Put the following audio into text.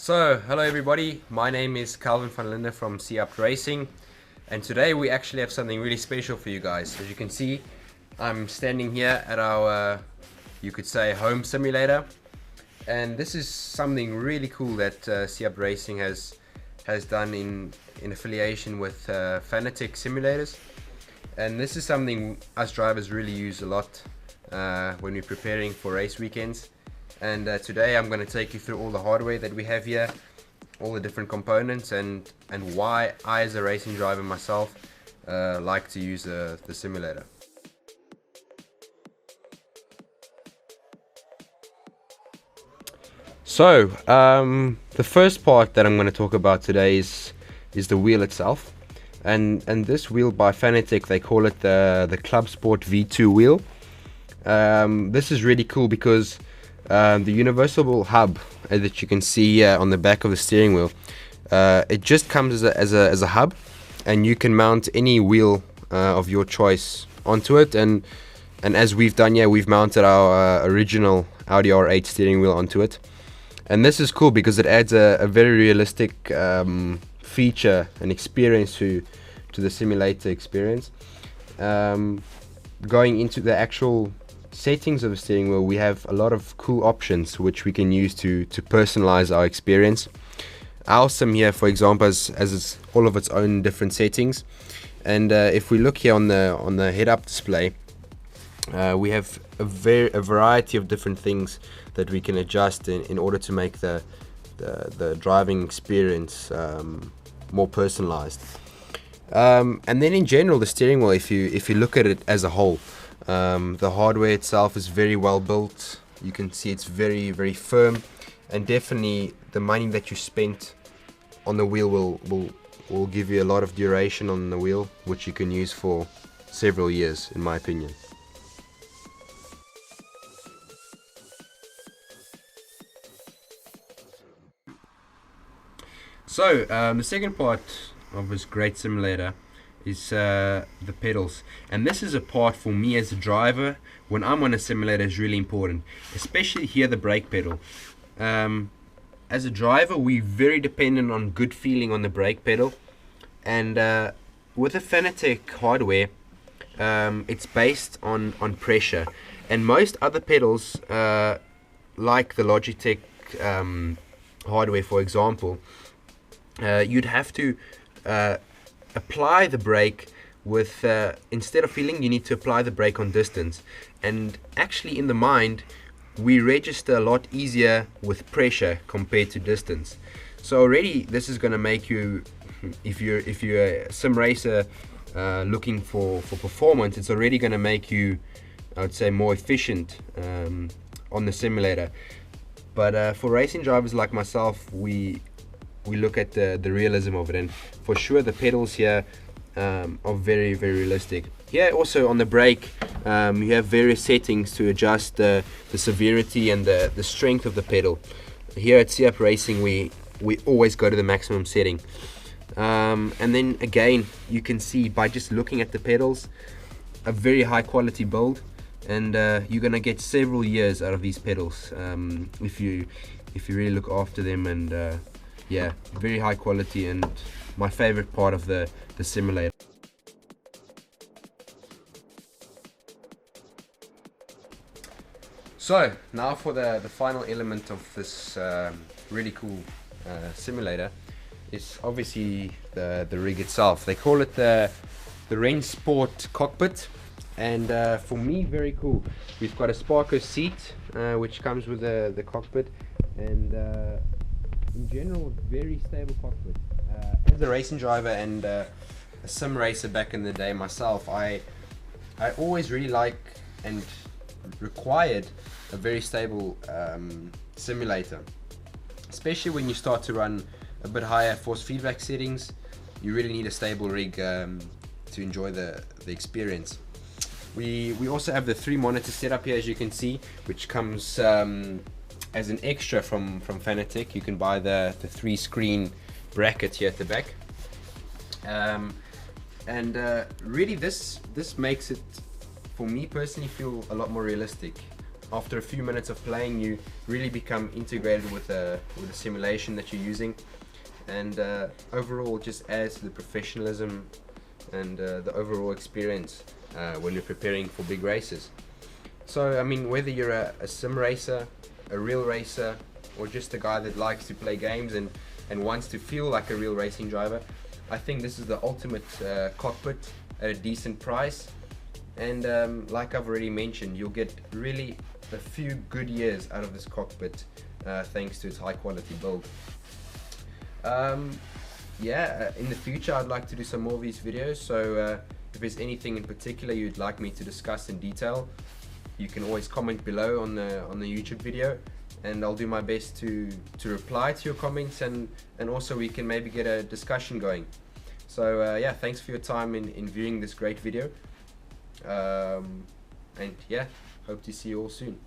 Hello everybody, my name is Kelvin van Linde from C.Abt Racing, and today we actually have something really special for you guys. As you can see, I'm standing here at our, you could say, home simulator, and this is something really cool that C.Abt Racing has done in affiliation with Fanatec simulators. And this is something us drivers really use a lot when we're preparing for race weekends. And today I'm going to take you through all the hardware that we have here, all the different components, and why I, as a racing driver myself, like to use the simulator. So the first part that I'm going to talk about today is the wheel itself, and this wheel by Fanatec, they call it the Club Sport V2 wheel. This is really cool because the universal hub that you can see on the back of the steering wheel, it just comes as a hub, and you can mount any wheel of your choice onto it. And as we've done here, we've mounted our original Audi R8 steering wheel onto it. And this is cool because it adds a very realistic feature and experience to the simulator experience. Going into the actual settings of the steering wheel, we have a lot of cool options which we can use to personalize our experience. Our sim here, for example, has all of its own different settings, and if we look here on the head-up display, we have a variety of different things that we can adjust in order to make the driving experience more personalized. And then in general, the steering wheel, if you look at it as a whole, the hardware itself is very well built. You can see it's very, very firm, and definitely the money that you spent on the wheel will give you a lot of duration on the wheel, which you can use for several years, in my opinion. So the second part of this great simulator is the pedals, and this is a part for me as a driver when I'm on a simulator is really important, especially here the brake pedal. As a driver, we're very dependent on good feeling on the brake pedal, and with the Fanatec hardware, it's based on pressure, and most other pedals like the Logitech hardware, for example, you'd have to apply the brake with instead of feeling, you need to apply the brake on distance. And actually in the mind, we register a lot easier with pressure compared to distance. So already this is going to make you, if you're a sim racer looking for performance, it's already going to make you, I would say, more efficient on the simulator. But for racing drivers like myself, we look at the realism of it, and for sure the pedals here are very, very realistic. Here also on the brake, you have various settings to adjust the severity and the strength of the pedal. Here at C.Abt Racing, we always go to the maximum setting. And then again, you can see by just looking at the pedals, a very high quality build, and you're gonna get several years out of these pedals if you really look after them. And yeah, very high quality, and my favorite part of the simulator. So now for the final element of this really cool simulator is obviously the rig itself. They call it the Sport cockpit, and for me, very cool. We've got a Sparko seat which comes with the cockpit, and in general, very stable cockpit. As a racing driver and a sim racer back in the day myself, I always really like and required a very stable simulator, especially when you start to run a bit higher force feedback settings. You really need a stable rig to enjoy the experience. We also have the 3 monitor setup here, as you can see, which comes as an extra from Fanatec. You can buy the 3 screen bracket here at the back, and really this makes it, for me personally, feel a lot more realistic. after a few minutes of playing, you really become integrated with the simulation that you're using, and overall just adds to the professionalism and the overall experience when you're preparing for big races. So I mean, whether you're a sim racer, a real racer, or just a guy that likes to play games and wants to feel like a real racing driver, I think this is the ultimate cockpit at a decent price. And like I've already mentioned, you'll get really a few good years out of this cockpit thanks to its high quality build. Yeah, in the future I'd like to do some more of these videos, so if there's anything in particular you'd like me to discuss in detail, you can always comment below on the YouTube video, and I'll do my best to reply to your comments, and also we can maybe get a discussion going. So yeah, thanks for your time in viewing this great video, and yeah, hope to see you all soon.